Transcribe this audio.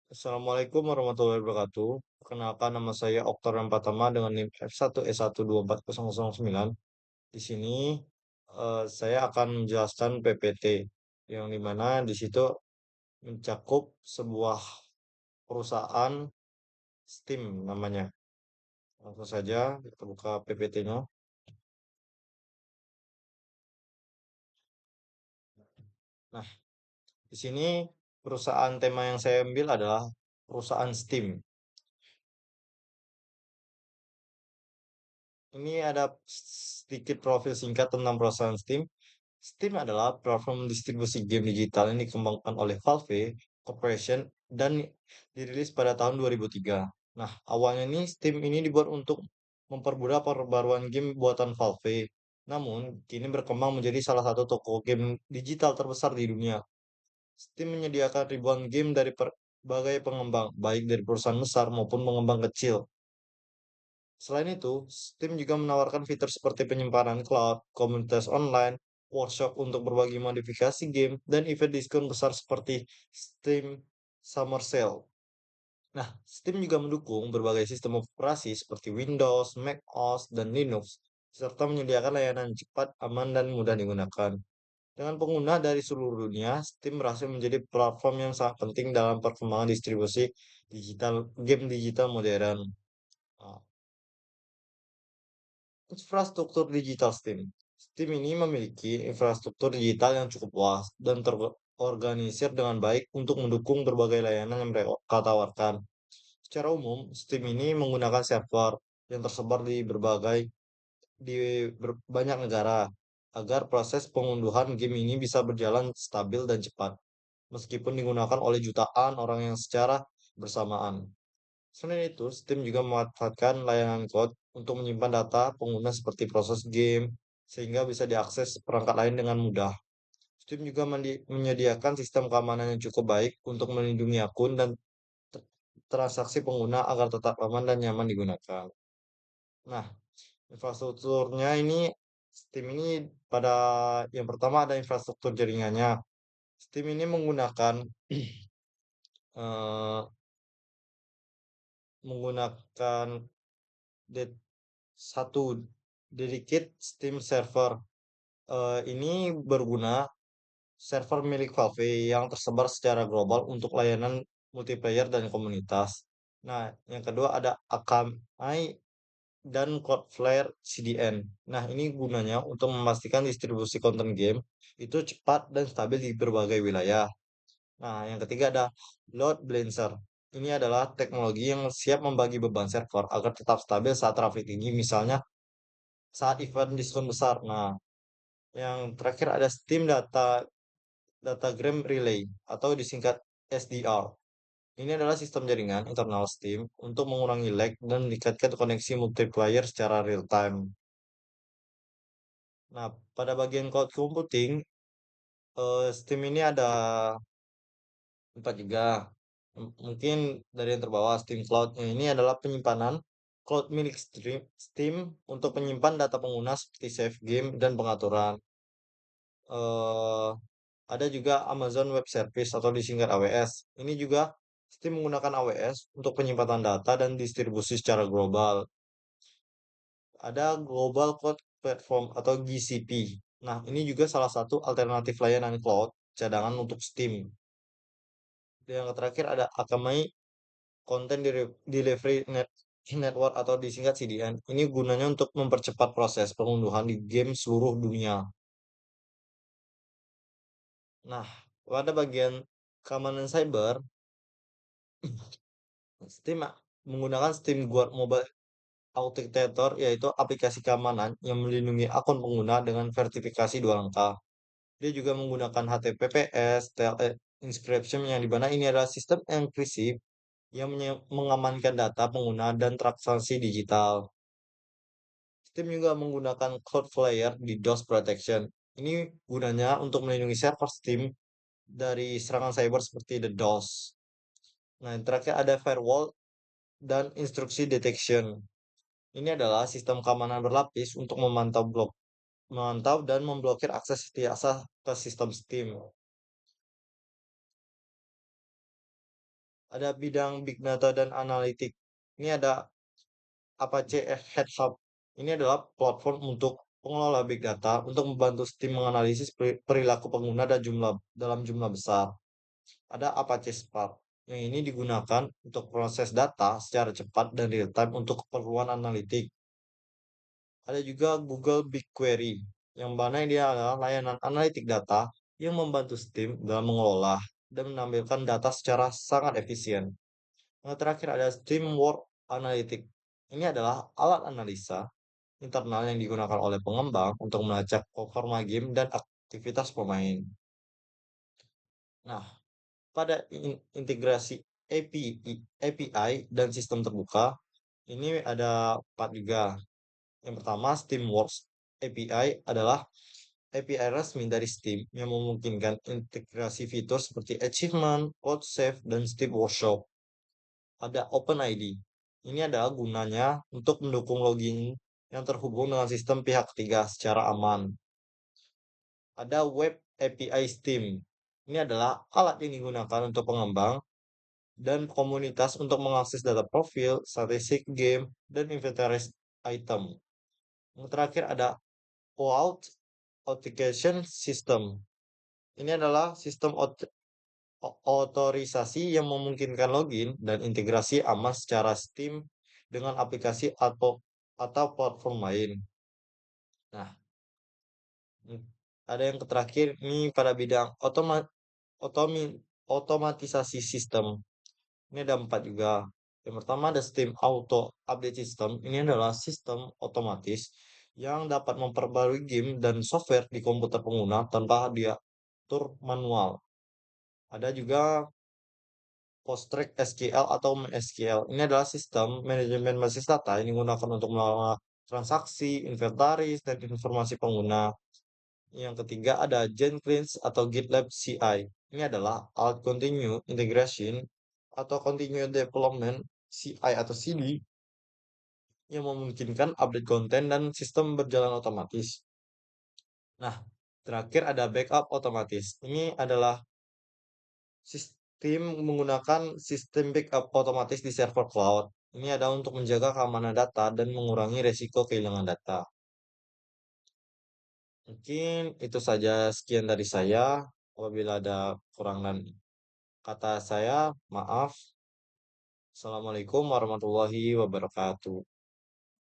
Assalamualaikum warahmatullahi wabarakatuh. Perkenalkan nama saya Oktor Pratama dengan NIM F1E1240009. Di sini saya akan menjelaskan PPT yang dimana di situ mencakup sebuah perusahaan Steam namanya. Langsung saja kita buka PPT-nya. Nah, di sini perusahaan tema yang saya ambil adalah perusahaan Steam. Ini ada sedikit profil singkat tentang perusahaan Steam. Steam adalah platform distribusi game digital yang dikembangkan oleh Valve Corporation dan dirilis pada tahun 2003. Nah, awalnya nih Steam ini dibuat untuk mempermudah perbaruan game buatan Valve. Namun, kini berkembang menjadi salah satu toko game digital terbesar di dunia. Steam menyediakan ribuan game dari berbagai pengembang, baik dari perusahaan besar maupun pengembang kecil. Selain itu, Steam juga menawarkan fitur seperti penyimpanan cloud, komunitas online, workshop untuk berbagi modifikasi game, dan event diskon besar seperti Steam Summer Sale. Nah, Steam juga mendukung berbagai sistem operasi seperti Windows, Mac OS, dan Linux, serta menyediakan layanan cepat, aman, dan mudah digunakan. Dengan pengguna dari seluruh dunia, Steam berhasil menjadi platform yang sangat penting dalam perkembangan distribusi digital game digital modern. Nah, infrastruktur digital Steam. Steam ini memiliki infrastruktur digital yang cukup luas dan terorganisir dengan baik untuk mendukung berbagai layanan yang mereka tawarkan. Secara umum, Steam ini menggunakan server yang tersebar di banyak negara agar proses pengunduhan game ini bisa berjalan stabil dan cepat, meskipun digunakan oleh jutaan orang yang secara bersamaan. Selain itu, Steam juga memanfaatkan layanan cloud untuk menyimpan data pengguna seperti proses game, sehingga bisa diakses perangkat lain dengan mudah. Steam juga menyediakan sistem keamanan yang cukup baik untuk melindungi akun dan transaksi pengguna agar tetap aman dan nyaman digunakan. Nah, infrastrukturnya ini, Steam ini pada yang pertama ada infrastruktur jaringannya. Steam ini menggunakan eh, menggunakan de- satu dedicated Steam server. Ini berguna server milik Valve yang tersebar secara global untuk layanan multiplayer dan komunitas. Nah, yang kedua ada Akamai dan Cloudflare CDN. Nah, ini gunanya untuk memastikan distribusi konten game itu cepat dan stabil di berbagai wilayah. Nah, yang ketiga ada load balancer. Ini adalah teknologi yang siap membagi beban server agar tetap stabil saat traffic tinggi, misalnya saat event diskon besar. Nah, yang terakhir ada Steam Datagram Relay atau disingkat SDR. Ini adalah sistem jaringan internal Steam untuk mengurangi lag dan meningkatkan koneksi multiplayer secara real time. Nah, pada bagian cloud computing, Steam ini ada empat juga. Mungkin dari yang terbawah Steam Cloud. Ini adalah penyimpanan cloud milik Steam untuk menyimpan data pengguna seperti save game dan pengaturan. eh ada juga Amazon Web Service atau disingkat AWS. Ini juga Steam menggunakan AWS untuk penyimpanan data dan distribusi secara global. Ada Global Cloud Platform atau GCP. Nah, ini juga salah satu alternatif layanan cloud cadangan untuk Steam. Yang terakhir ada Akamai Content Delivery Network atau disingkat CDN. Ini gunanya untuk mempercepat proses pengunduhan di game seluruh dunia. Nah, pada bagian keamanan cyber, Steam menggunakan Steam Guard Mobile Authenticator, yaitu aplikasi keamanan yang melindungi akun pengguna dengan verifikasi dua langkah. Dia juga menggunakan HTTPS, TLS encryption yang dimana ini adalah sistem enkripsi yang mengamankan data pengguna dan transaksi digital. Steam juga menggunakan Cloudflare di DOS Protection. Ini gunanya untuk melindungi server Steam dari serangan cyber seperti the DOS. Nah, yang terakhir ada firewall dan instruksi detection. Ini adalah sistem keamanan berlapis untuk memantau dan memblokir akses setiasa ke sistem Steam. Ada bidang big data dan analitik. Ini ada Apache Hub. Ini adalah platform untuk pengelola big data untuk membantu tim menganalisis perilaku pengguna dan dalam jumlah besar. Ada Apache Spark. Yang ini digunakan untuk proses data secara cepat dan real time untuk keperluan analitik. Ada juga Google BigQuery, yang mana dia adalah layanan analitik data yang membantu tim dalam mengelola dan menampilkan data secara sangat efisien. Yang terakhir ada Streamwork Analytics. Ini adalah alat analisa internal yang digunakan oleh pengembang untuk melacak performa game dan aktivitas pemain. Nah, pada integrasi API dan sistem terbuka, ini ada 4 juga. Yang pertama, Steamworks API adalah API resmi dari Steam yang memungkinkan integrasi fitur seperti achievement, code save, dan Steam Workshop. Ada OpenID. Ini adalah gunanya untuk mendukung login yang terhubung dengan sistem pihak ketiga secara aman. Ada Web API Steam. Ini adalah alat yang digunakan untuk pengembang dan komunitas untuk mengakses data profil, statistik game, dan inventaris item. Yang terakhir ada OAuth Authentication System. Ini adalah sistem otorisasi yang memungkinkan login dan integrasi aman secara Steam dengan aplikasi atau platform lain. Nah, hmm, ada yang terakhir ini pada bidang otomatisasi sistem. Ini ada 4 juga. Yang pertama ada Steam Auto Update System. Ini adalah sistem otomatis yang dapat memperbarui game dan software di komputer pengguna tanpa diatur manual. Ada juga PostgreSQL atau MySQL. Ini adalah sistem manajemen basis data yang digunakan untuk mengelola transaksi, inventaris, dan informasi pengguna. Yang ketiga ada Jenkins atau GitLab CI. Ini adalah alat continue integration atau continue development CI atau CD yang memungkinkan update konten dan sistem berjalan otomatis. Nah, terakhir ada backup otomatis. Ini adalah sistem menggunakan sistem backup otomatis di server cloud. Ini ada untuk menjaga keamanan data dan mengurangi resiko kehilangan data. Mungkin itu saja sekian dari saya. Apabila ada kurang dan kata saya, maaf. Assalamualaikum warahmatullahi wabarakatuh.